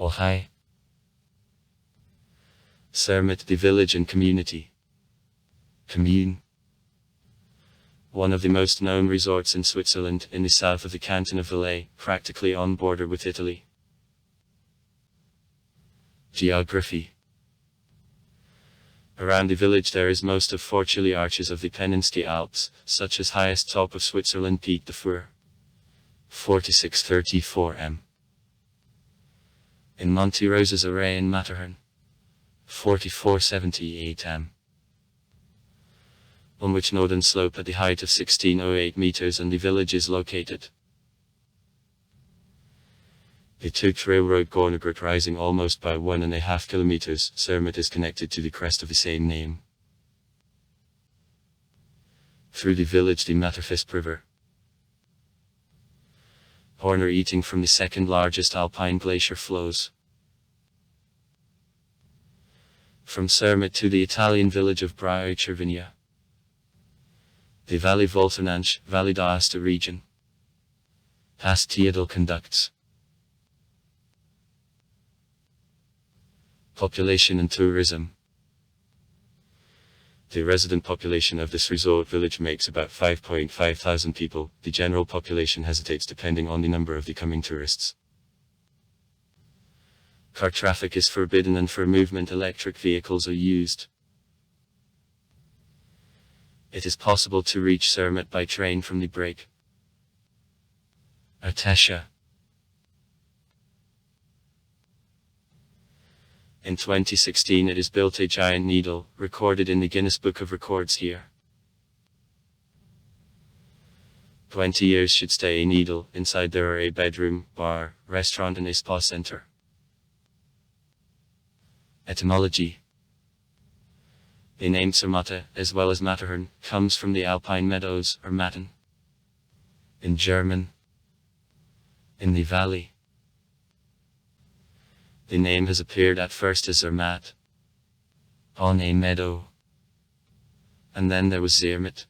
Hi. Zermatt, the village and community. Commune. One of the most known resorts in Switzerland, in the south of the canton of Valais, practically on border with Italy. Geography. Around the village there is most of 4 chilly arches of the Pennines Alps, such as highest top of Switzerland Pic de Four, 4634 m. In Monte Rosa's array in Matterhorn, 4478 m. On which northern slope at the height of 1608 meters and the village is located. The Tooth Railroad Gornergrat rising almost by 1.5 kilometers, Zermatt is connected to the crest of the same name. Through the village the Matterfisp River, Horner eating from the second largest alpine glacier flows. From Zermatt to the Italian village of Braio Cervinia. The Valle Volternanche, Valle d'Aosta region. Past Teodel conducts. Population and tourism. The resident population of this resort village makes about 5.5 thousand people. The general population hesitates depending on the number of the coming tourists. Car traffic is forbidden and for movement electric vehicles are used. It is possible to reach Zermatt by train from the break. Artescia. In 2016 it is built a giant needle, recorded in the Guinness Book of Records here. 20 years should stay a needle. Inside there are a bedroom, bar, restaurant and a spa center. Etymology. The name Zermatt, as well as Matterhorn, comes from the alpine meadows, or Matten. In German. In the valley. The name has appeared at first as Zermatt, on a meadow, and then there was Zermatt.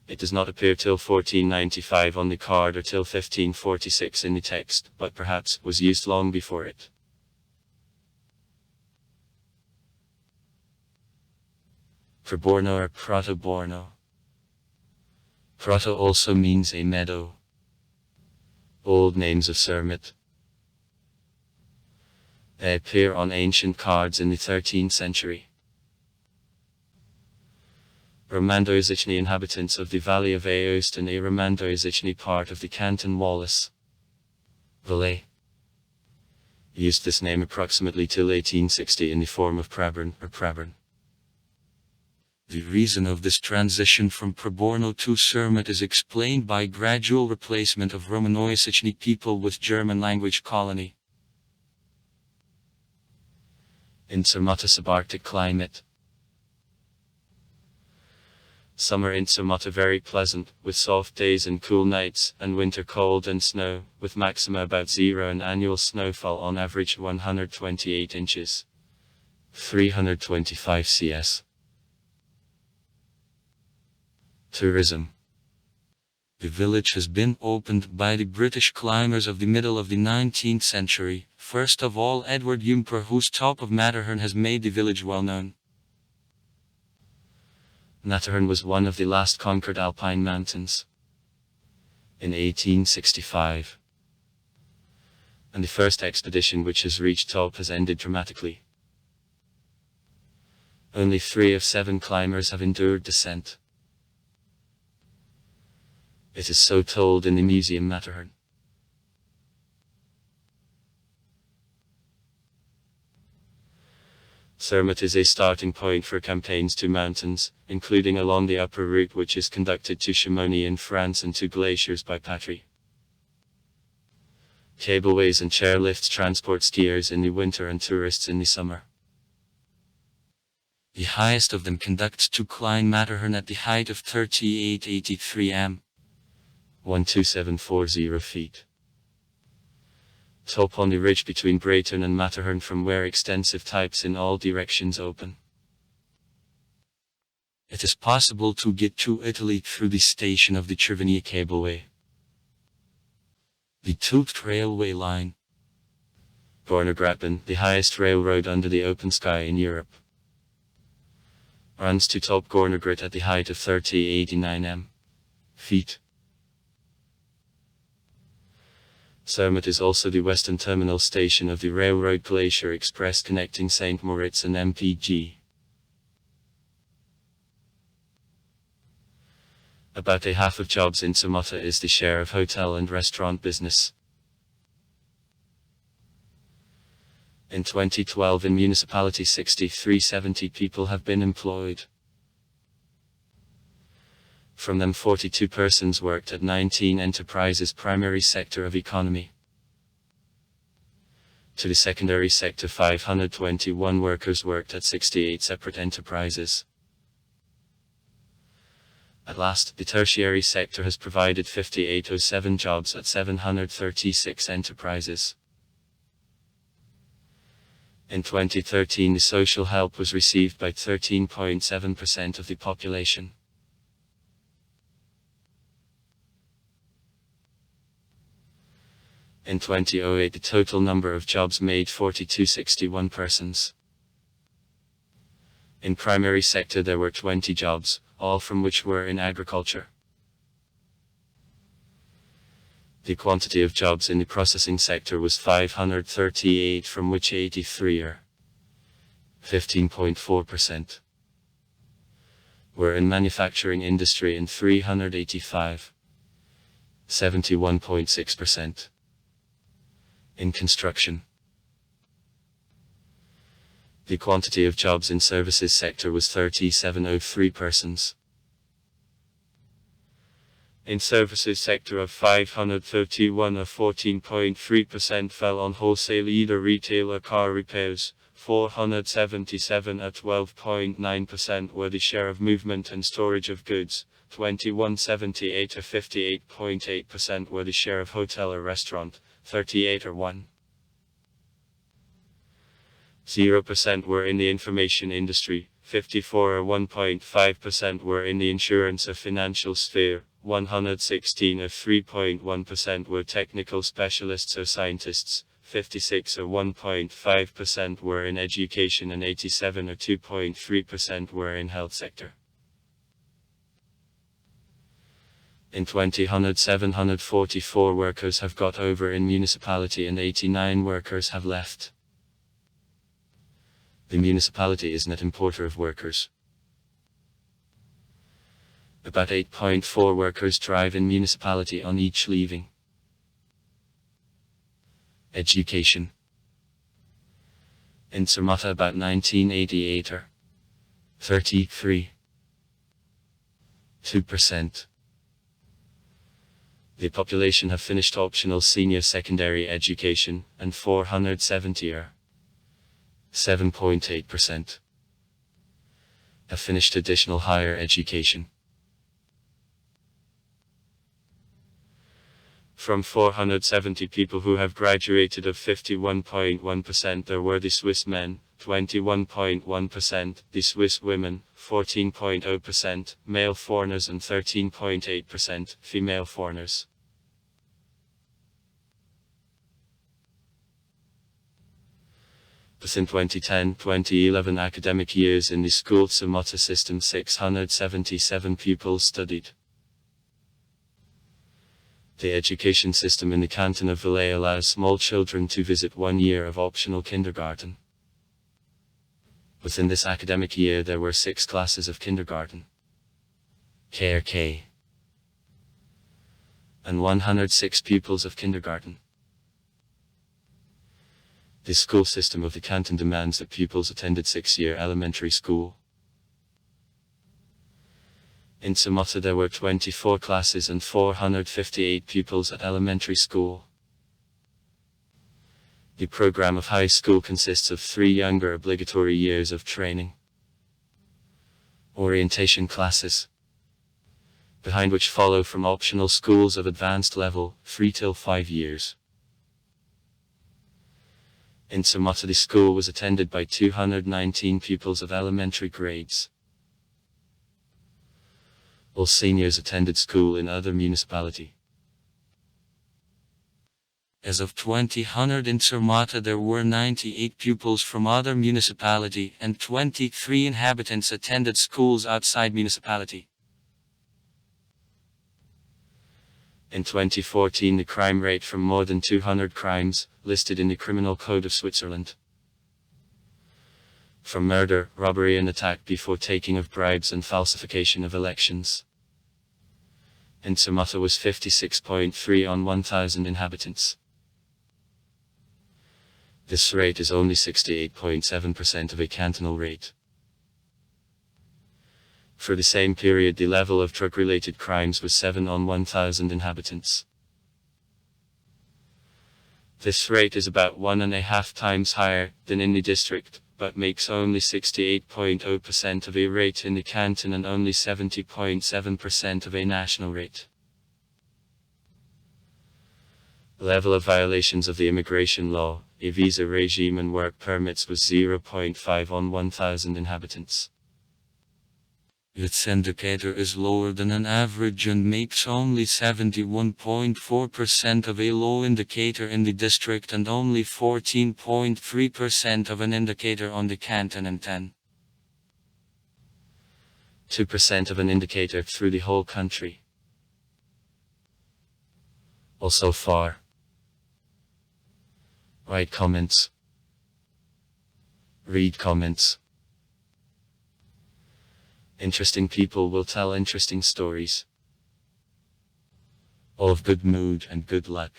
It does not appear till 1495 on the card or till 1546 in the text, but perhaps was used long before it. Praborno or Protoborno. Proto also means a meadow. Old names of Zermatt. They appear on ancient cards in the 13th century. Romando-Jazychny inhabitants of the Valley of Aosta and a Romando-Jazychny part of the canton Wallis, Valais, used this name approximately till 1860 in the form of Praborn or Praborn. The reason of this transition from Praborno to Zermatt is explained by gradual replacement of Romano-Jazychny people with German-language colony. In Zermatt a subarctic climate. Summer in Zermatt very pleasant, with soft days and cool nights, and winter cold and snow, with maxima about 0 and annual snowfall on average 128 inches. 325 cs. Tourism. The village has been opened by the British climbers of the middle of the 19th century, first of all Edward Jumper, whose top of Matterhorn has made the village well known. Matterhorn was one of the last conquered alpine mountains in 1865, and the first expedition which has reached top has ended dramatically. Only 3 of 7 climbers have endured descent. It is so told in the Museum Matterhorn. Zermatt is a starting point for campaigns to mountains, including along the upper route which is conducted to Chamonix in France and to glaciers by Patry. Cableways and chairlifts transport skiers in the winter and tourists in the summer. The highest of them conducts to climb Matterhorn at the height of 3883 m. 12740 feet. Top on the ridge between Brayton and Matterhorn, from where extensive types in all directions open. It is possible to get to Italy through the station of the Cervinia cableway. The toothed railway line. Gornergrattan, the highest railroad under the open sky in Europe, runs to Top Gornergrat at the height of 3089 feet. Zermatt is also the western terminal station of the railroad Glacier Express connecting St. Moritz and MPG. About a half of jobs in Zermatt is the share of hotel and restaurant business. In 2012 in municipality 6,370 people have been employed. From them 42 persons worked at 19 enterprises primary sector of economy. To the secondary sector 521 workers worked at 68 separate enterprises. At last, the tertiary sector has provided 5807 jobs at 736 enterprises. In 2013 the social help was received by 13.7% of the population. In 2008 the total number of jobs made 4261 persons. In primary sector there were 20 jobs, all from which were in agriculture. The quantity of jobs in the processing sector was 538, from which 83 or 15.4% were in manufacturing industry and 385, 71.6% in construction. The quantity of jobs in services sector was 3703 persons. In services sector of 531 or 14.3% fell on wholesale either retail or car repairs, 477 or 12.9% were the share of movement and storage of goods, 2178 or 58.8% were the share of hotel or restaurant, 38 or 1.0% were in the information industry, 54 or 1.5% were in the insurance or financial sphere, 116 or 3.1% were technical specialists or scientists, 56 or 1.5% were in education and 87 or 2.3% were in health sector. In 2000 744 workers have got over in municipality and 89 workers have left. The municipality is net importer of workers. About 8.4 workers drive in municipality on each leaving. Education. In Zermatt about 1988 or 33.2%. The population have finished optional senior secondary education, and 470 or 7.8% have finished additional higher education. From 470 people who have graduated of 51.1% there were the Swiss men, 21.1%, the Swiss women, 14.0%, male foreigners and 13.8% female foreigners. Within 2010-2011 academic years in the school Zermatt system 677 pupils studied. The education system in the canton of Valais allows small children to visit 1 year of optional kindergarten. Within this academic year there were 6 classes of kindergarten, KRK, and 106 pupils of kindergarten. The school system of the canton demands that pupils attended 6-year elementary school. In Zermatt there were 24 classes and 458 pupils at elementary school. The program of high school consists of 3 younger obligatory years of training, orientation classes, behind which follow from optional schools of advanced level, 3 till 5 years. In Zermatt the school was attended by 219 pupils of elementary grades. All seniors attended school in other municipality. As of 2000 in Zermatt there were 98 pupils from other municipality and 23 inhabitants attended schools outside municipality. In 2014 the crime rate from more than 200 crimes, listed in the Criminal Code of Switzerland. From murder, robbery and attack before taking of bribes and falsification of elections. In Zermatt was 56.3 on 1,000 inhabitants. This rate is only 68.7% of a cantonal rate. For the same period the level of drug-related crimes was 7 on 1,000 inhabitants. This rate is about 1.5 times higher than in the district, but makes only 68.0% of a rate in the canton and only 70.7% of a national rate. Level of violations of the immigration law, a visa regime and work permits was 0.5 on 1,000 inhabitants. Its indicator is lower than an average and makes only 71.4% of a low indicator in the district and only 14.3% of an indicator on the canton and 10.2% of an indicator through the whole country. Also far. Write comments. Read comments. Interesting people will tell interesting stories. All of good mood and good luck.